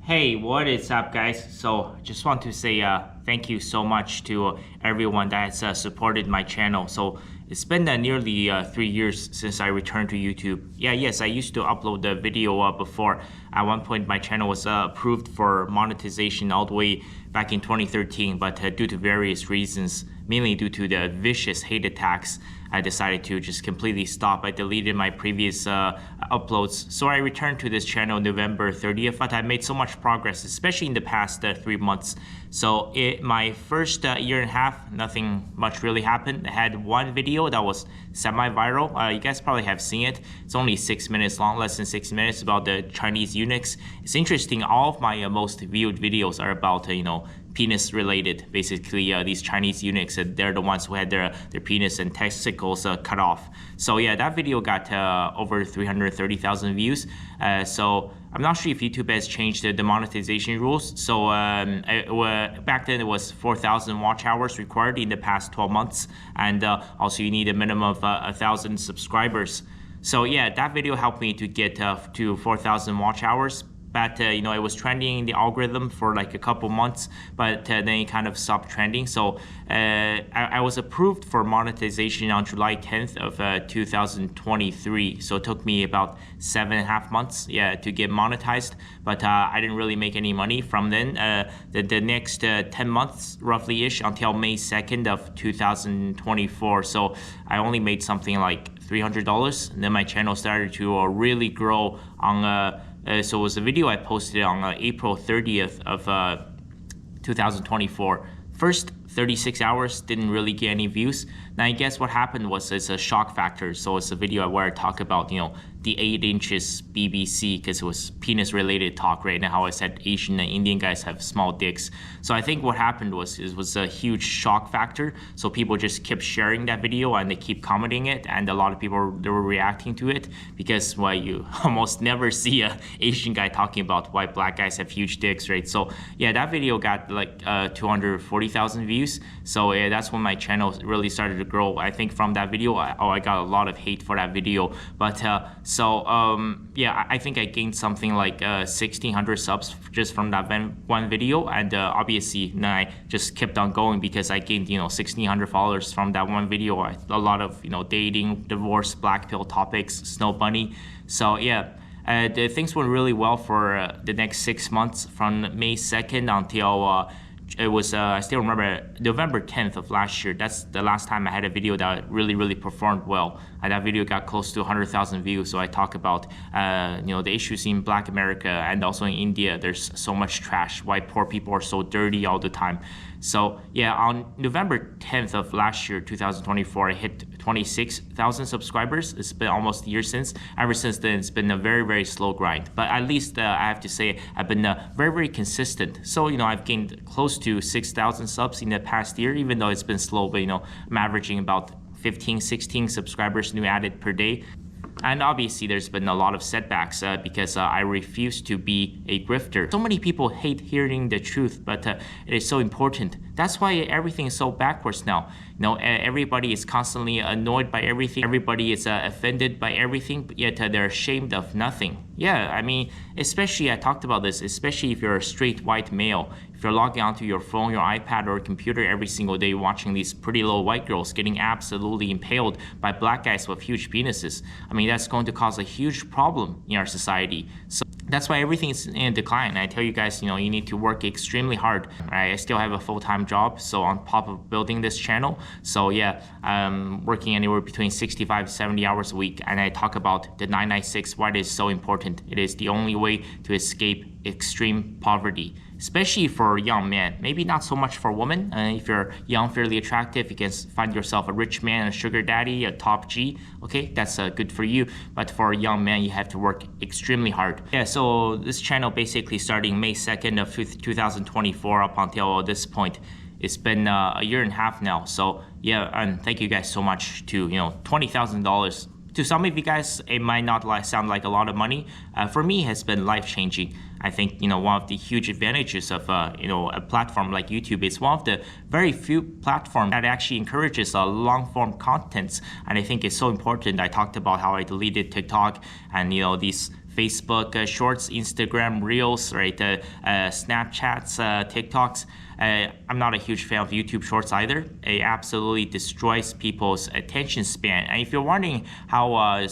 Hey, what is up, guys? So just want to say thank you so much to everyone that has supported my channel. So it's been nearly 3 years since I returned to YouTube. Yes, I used to upload the video before. At one point, my channel was approved for monetization all the way back in 2013, but due to various reasons, mainly due to the vicious hate attacks, I decided to just completely stop. I deleted my previous uploads. So I returned to this channel November 30th, but I made so much progress, especially in the past 3 months. So my first year and a half, nothing much really happened. I had one video that was semi-viral. You guys probably have seen it. It's only 6 minutes long, less than 6 minutes, about the Chinese eunuchs. It's interesting, all of my most viewed videos are about, penis related. Basically, these Chinese eunuchs, they're the ones who had their penis and testicles cut off. So yeah, that video got over 330,000 views. So I'm not sure if YouTube has changed the monetization rules. So back then it was 4,000 watch hours required in the past 12 months. And also you need a minimum of 1,000 subscribers. So yeah, that video helped me to get to 4,000 watch hours. But it was trending in the algorithm for like a couple months, but then it kind of stopped trending. So I was approved for monetization on July 10th of 2023. So it took me about 7.5 months, to get monetized. But I didn't really make any money from then. The next 10 months, roughly-ish, until May 2nd of 2024. So I only made something like $300. And then my channel started to really grow on so it was a video I posted on April 30th of 2024. First 36 hours didn't really get any views. Now I guess what happened was it's a shock factor. So it's a video where I talk about the 8 inches BBC, because it was penis related talk, right? Now how I said Asian and Indian guys have small dicks. So I think what happened was it was a huge shock factor. So people just kept sharing that video and they keep commenting it, and a lot of people they were reacting to it because you almost never see a Asian guy talking about why black guys have huge dicks, right? So yeah, that video got like 240,000 views. So yeah, that's when my channel really started to grow. I think from that video, I got a lot of hate for that video. But I think I gained something like 1,600 subs just from that one video. And obviously, then I just kept on going because I gained 1,600 followers from that one video. A lot of dating, divorce, black pill topics, snow bunny. So yeah. The things went really well for the next 6 months, from May 2nd until it was I still remember November 10th of last year. That's the last time I had a video that really performed well. And that video got close to 100,000 views. So I talk about the issues in Black America and also in India. There's so much trash. Why poor people are so dirty all the time. So yeah, on November 10th of last year, 2024, I hit 26,000 subscribers. It's been almost a year since. Ever since then, it's been a very slow grind. But at least I have to say I've been very consistent. So I've gained close to 6,000 subs in the past year, even though it's been slow. But I'm averaging about 15-16 subscribers new added per day. And obviously there's been a lot of setbacks because I refuse to be a grifter. So many people hate hearing the truth, but it is so important. That's why everything is so backwards now. Everybody is constantly annoyed by everything. Everybody is offended by everything, but yet they're ashamed of nothing. Yeah, I mean, especially I talked about this, especially if you're a straight white male. If you're logging onto your phone, your iPad, or computer every single day watching these pretty little white girls getting absolutely impaled by black guys with huge penises, I mean, that's going to cause a huge problem in our society. So that's why everything is in decline. I tell you guys, you need to work extremely hard. Right? I still have a full-time job, so on top of building this channel. So yeah, I'm working anywhere between 65 to 70 hours a week. And I talk about the 996, why it is so important. It is the only way to escape extreme poverty, especially for young men. Maybe not so much for women. If you're young, fairly attractive, you can find yourself a rich man, a sugar daddy, a top G. Okay, that's good for you. But for a young man, you have to work extremely hard. Yeah, so this channel basically starting May 2nd of 2024 up until this point. It's been a year and a half now. So yeah, and thank you guys so much to, $20,000. To some of you guys, it might not sound like a lot of money. For me, it has been life-changing. I think, one of the huge advantages of, a platform like YouTube is one of the very few platforms that actually encourages long-form contents. And I think it's so important. I talked about how I deleted TikTok and, these Facebook Shorts, Instagram Reels, right? Snapchats, TikToks. I'm not a huge fan of YouTube Shorts either. It absolutely destroys people's attention span. And if you're wondering how I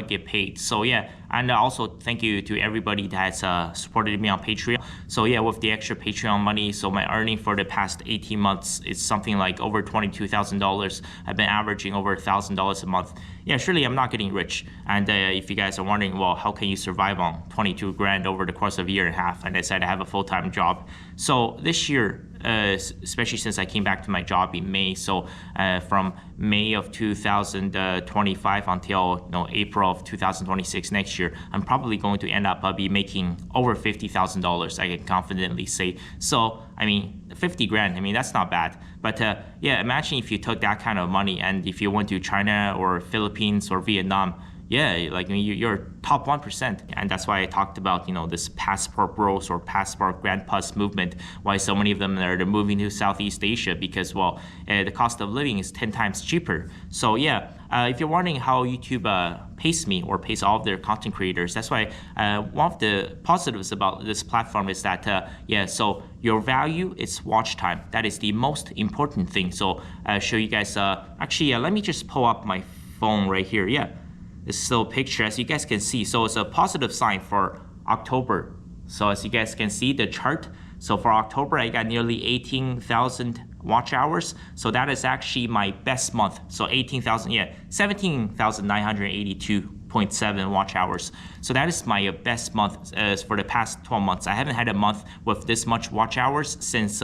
get paid, so yeah, and also thank you to everybody that has supported me on Patreon. So yeah, with the extra Patreon money, so my earning for the past 18 months is something like over $22,000. I've been averaging over $1,000 a month. Yeah, surely I'm not getting rich. And if you guys are wondering, well, how can you survive on 22 grand over the course of a year and a half? And I said I have a full-time job. So this year, especially since I came back to my job in May, so from May of 2025 until April of 2026 next year, I'm probably going to end up be making over $50,000. I can confidently say. So I mean, 50 grand. I mean, that's not bad. But yeah, imagine if you took that kind of money and if you went to China or Philippines or Vietnam. Yeah, like you're top 1%. And that's why I talked about, this passport bros or passport grandpas movement, why so many of them are moving to Southeast Asia because, well, the cost of living is 10 times cheaper. So yeah, if you're wondering how YouTube pays me or pays all of their content creators, that's why one of the positives about this platform is that, so your value is watch time. That is the most important thing. So show you guys, let me just pull up my phone right here. Yeah. This still picture, as you guys can see. So it's a positive sign for October. So as you guys can see, the chart. So for October, I got nearly 18,000 watch hours. So that is actually my best month. So 17,982.7 watch hours. So that is my best month for the past 12 months. I haven't had a month with this much watch hours since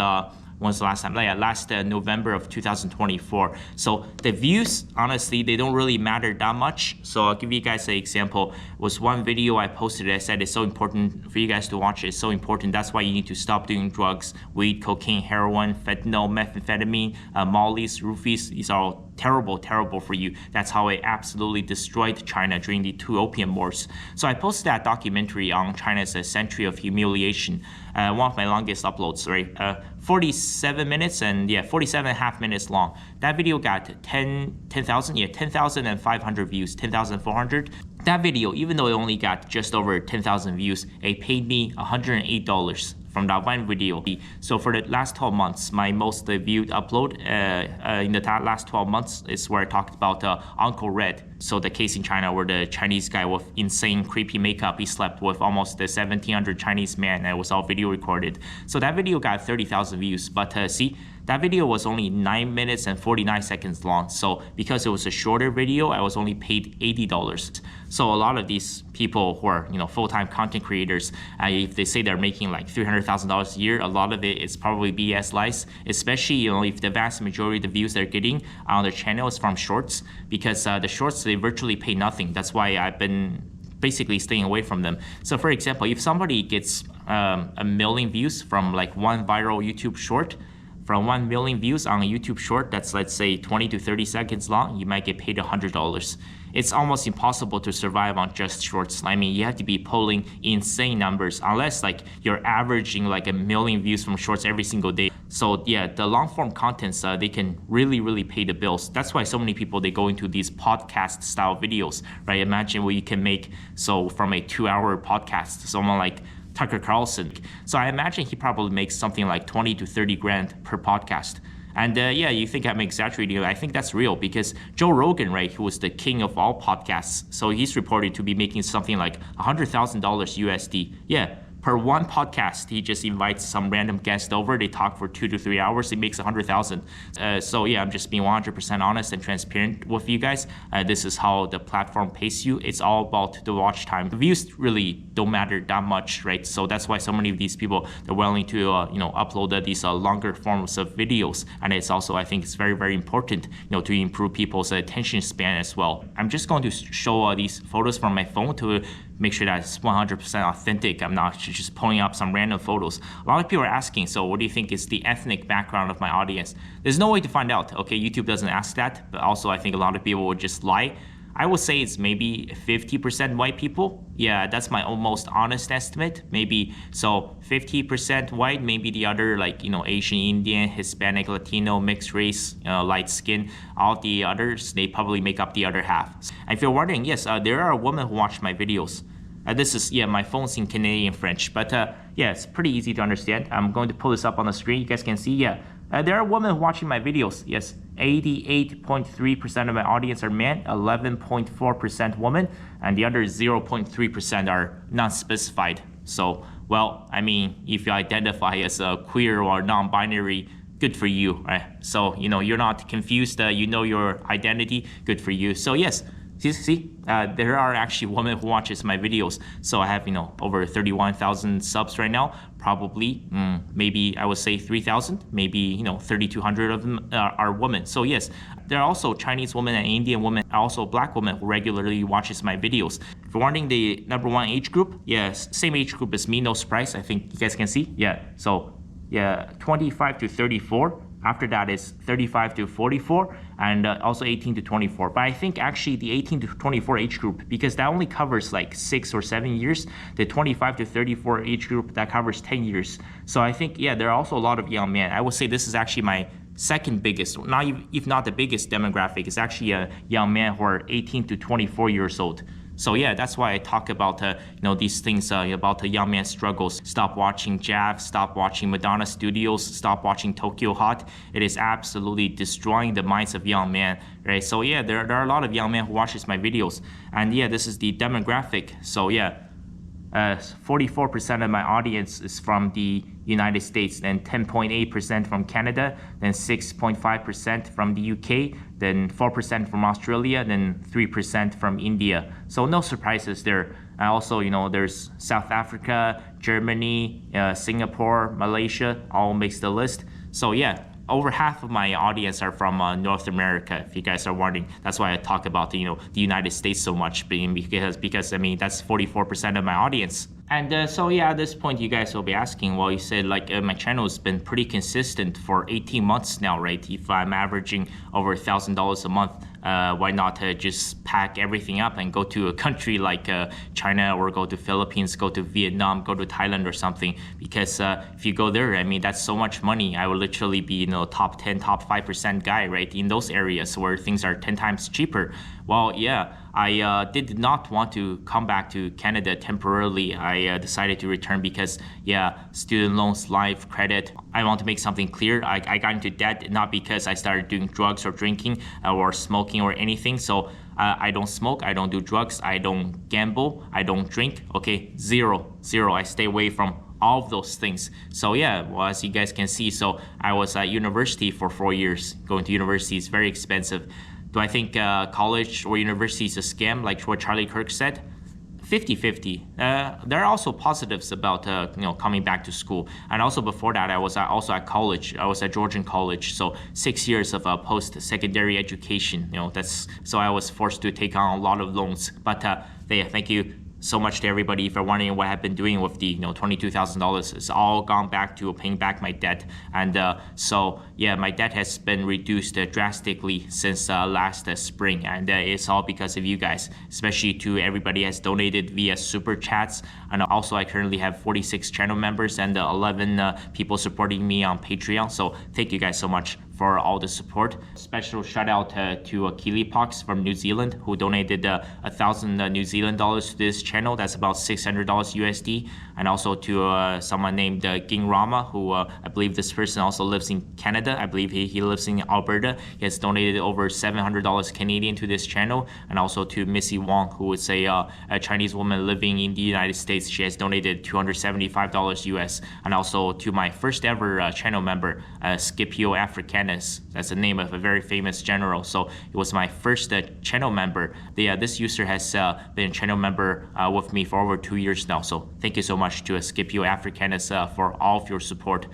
when was the last time? Last November of 2024. So the views, honestly, they don't really matter that much. So I'll give you guys an example. It was one video I posted. I said it's so important for you guys to watch it. It's so important. That's why you need to stop doing drugs, weed, cocaine, heroin, fentanyl, methamphetamine, mollies, roofies. These are all terrible for you. That's how it absolutely destroyed China during the two opium wars. So I posted that documentary on China's century of humiliation. One of my longest uploads, right? 47 minutes and 47 and a half minutes long. That video got 10,500 views, 10,400. That video, even though it only got just over 10,000 views, it paid me $108 from that one video. So for the last 12 months, my most viewed upload in the last 12 months is where I talked about Uncle Red. So the case in China where the Chinese guy with insane creepy makeup, he slept with almost 1,700 Chinese men, and it was all video recorded. So that video got 30,000 views, but see, that video was only 9 minutes and 49 seconds long. So because it was a shorter video, I was only paid $80. So a lot of these people who are, full-time content creators, if they say they're making like $300,000 a year, a lot of it is probably BS lies, especially, if the vast majority of the views they're getting on their channel is from shorts, because the shorts, they virtually pay nothing. That's why I've been basically staying away from them. So for example, if somebody gets 1 million views from like one viral YouTube short, from 1 million views on a YouTube short that's, let's say, 20 to 30 seconds long, you might get paid $100. It's almost impossible to survive on just shorts. I mean, you have to be pulling insane numbers unless like you're averaging like 1 million views from shorts every single day. So yeah, the long form contents, they can really pay the bills. That's why so many people, they go into these podcast style videos, right? Imagine what you can make from a 2-hour podcast, someone like Tucker Carlson. So I imagine he probably makes something like 20 to 30 grand per podcast. And you think I'm exaggerating. I think that's real because Joe Rogan, right, who was the king of all podcasts, so he's reported to be making something like $100,000 USD. Yeah, per one podcast, he just invites some random guest over. They talk for 2 to 3 hours. He makes $100,000. So yeah, I'm just being 100% honest and transparent with you guys. This is how the platform pays you. It's all about the watch time. The views really don't matter that much, right? So that's why so many of these people, they're willing to upload these longer forms of videos. And it's also, I think it's very important, to improve people's attention span as well. I'm just going to show these photos from my phone to make sure that it's 100% authentic. I'm not just pulling up some random photos. A lot of people are asking, so what do you think is the ethnic background of my audience? There's no way to find out. Okay, YouTube doesn't ask that, but also I think a lot of people would just lie. I would say it's maybe 50% white people. Yeah, that's my almost honest estimate. Maybe so 50% white, maybe the other Asian, Indian, Hispanic, Latino, mixed race, light skin, all the others, they probably make up the other half. And if you're wondering, yes, there are women who watch my videos. This is, yeah, my phone's in Canadian French, but yeah, it's pretty easy to understand. I'm going to pull this up on the screen. You guys can see, yeah, there are women watching my videos. Yes, 88.3% of my audience are men, 11.4% women, and the other 0.3% are not specified. So, well, I mean, if you identify as a queer or non-binary, good for you, right? So, you know, you're not confused, you know your identity, good for you. So yes, see, there are actually women who watches my videos. So I have, you know, over 31,000 subs right now. Probably, maybe I would say 3,000, maybe, you know, 3,200 of them are women. So yes, there are also Chinese women and Indian women, also black women who regularly watches my videos. If you're wanting the #1 age group, yes, same age group as me, no surprise. I think you guys can see, yeah. So yeah, 25 to 34. After that is 35 to 44, and also 18 to 24. But I think actually the 18 to 24 age group, because that only covers like 6 or 7 years, the 25 to 34 age group, that covers 10 years. So I think, yeah, there are also a lot of young men. I would say this is actually my second biggest, if not the biggest demographic, is actually a young man who are 18 to 24 years old. So yeah, that's why I talk about you know, these things about the young man's struggles. Stop watching Jav, stop watching Madonna Studios, stop watching Tokyo Hot. It is absolutely destroying the minds of young men, right? So yeah, there are a lot of young men who watches my videos, and yeah, this is the demographic. So yeah, 44% of my audience is from the United States, then 10.8% from Canada, then 6.5% from the UK, then 4% from Australia, then 3% from India. So no surprises there. Also, you know, there's South Africa, Germany, Singapore, Malaysia, all makes the list. So yeah, over half of my audience are from North America, if you guys are wondering. That's why I talk about, you know, the United States so much, because I mean, that's 44% of my audience. And so yeah, at this point, you guys will be asking, well, you said like my channel has been pretty consistent for 18 months now, right? If I'm averaging over $1,000 a month, why not just pack everything up and go to a country like China, or go to Philippines, go to Vietnam, go to Thailand or something? Because if you go there, I mean, that's so much money. I will literally be, you know, top 10, top 5% guy, right? In those areas where things are 10 times cheaper. Well, yeah, I did not want to come back to Canada temporarily. I decided to return because, yeah, student loans, life, credit. I want to make something clear. I got into debt not because I started doing drugs or drinking or smoking or anything. So I don't smoke, I don't do drugs, I don't gamble, I don't drink. Okay, zero. I stay away from all of those things. So yeah, well, as you guys can see, so I was at university for 4 years. Going to university is very expensive. Do I think college or university is a scam, like what Charlie Kirk said? 50-50. There are also positives about you know, coming back to school. And also before that, I was also at college. I was at Georgian College, so 6 years of post-secondary education. You know, so I was forced to take on a lot of loans. But yeah, thank you so much to everybody. If you're wondering what I've been doing with the, you know, $22,000, it's all gone back to paying back my debt. And so yeah, my debt has been reduced drastically since last spring, and it's all because of you guys, especially to everybody has donated via super chats. And also I currently have 46 channel members and 11 people supporting me on Patreon. So thank you guys so much for all the support. Special shout out to Kilipox from New Zealand, who donated 1,000 New Zealand dollars to this channel. That's about $600 USD. And also to someone named Ging Rama, who I believe this person also lives in Canada. I believe he lives in Alberta. He has donated over $700 Canadian to this channel. And also to Missy Wong, who is a Chinese woman living in the United States. She has donated $275 US. And also to my first ever channel member, Scipio Africanus. That's the name of a very famous general. So it was my first channel member. This user has been a channel member with me for over 2 years now. So thank you so much to Scipio Africanus for all of your support.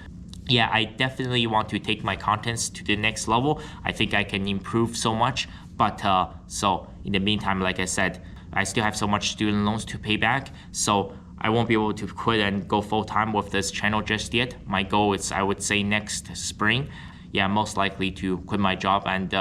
Yeah, I definitely want to take my contents to the next level. I think I can improve so much. But so in the meantime, like I said, I still have so much student loans to pay back. So I won't be able to quit and go full time with this channel just yet. My goal is, I would say, next spring. Yeah, most likely to quit my job, and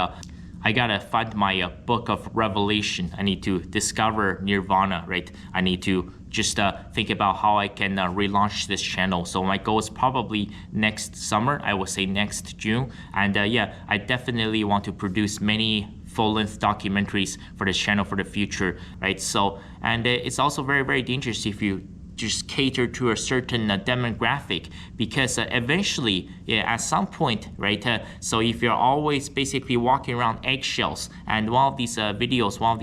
I gotta find my book of Revelation. I need to discover Nirvana, right? I need to just think about how I can relaunch this channel. So my goal is probably next summer, I would say next June. And yeah, I definitely want to produce many full-length documentaries for this channel for the future, right? So, and it's also very, very dangerous if you just cater to a certain demographic, because eventually, at some point, right? So if you're always basically walking around eggshells, and one of these videos, one of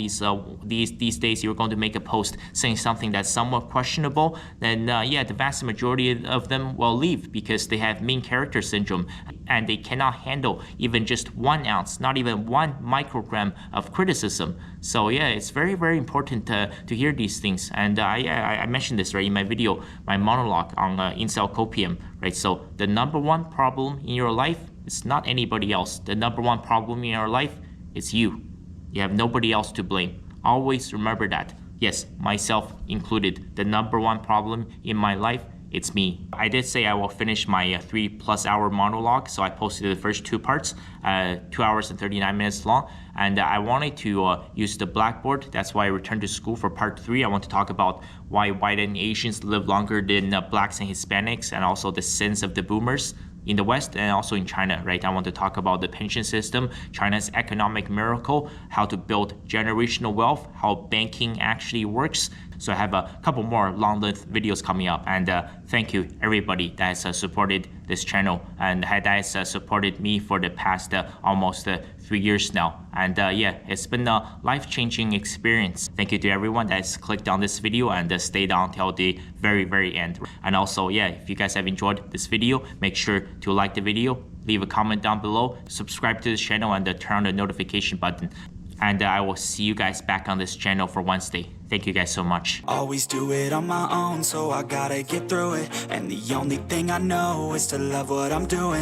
these days, you're going to make a post saying something that's somewhat questionable, then yeah, the vast majority of them will leave because they have main character syndrome, and they cannot handle even just 1 ounce, not even 1 microgram of criticism. So yeah, it's very, very important to hear these things. And yeah, I mentioned this right in my video, my monologue on incel copium, right? So the number one problem in your life is not anybody else. The number one problem in your life is you. You have nobody else to blame. Always remember that. Yes, myself included. The number one problem in my life, it's me. I did say I will finish my 3+ hour monologue, so I posted the first 2 parts, 2 hours and 39 minutes long, and I wanted to use the Blackboard. That's why I returned to school for part 3. I want to talk about why white and Asians live longer than blacks and Hispanics, and also the sins of the boomers in the West and also in China, right? I want to talk about the pension system, China's economic miracle, how to build generational wealth, how banking actually works. So I have a couple more long-length videos coming up, and thank you everybody that has supported this channel and that has supported me for the past almost 3 years now. And yeah, it's been a life-changing experience. Thank you to everyone that has clicked on this video and stayed on till the very, very end. And also, yeah, if you guys have enjoyed this video, make sure to like the video, leave a comment down below, subscribe to this channel, and turn on the notification button. And I will see you guys back on this channel for Wednesday. Thank you guys so much. Always do it on my own, so I gotta get through it. And the only thing I know is to love what I'm doing.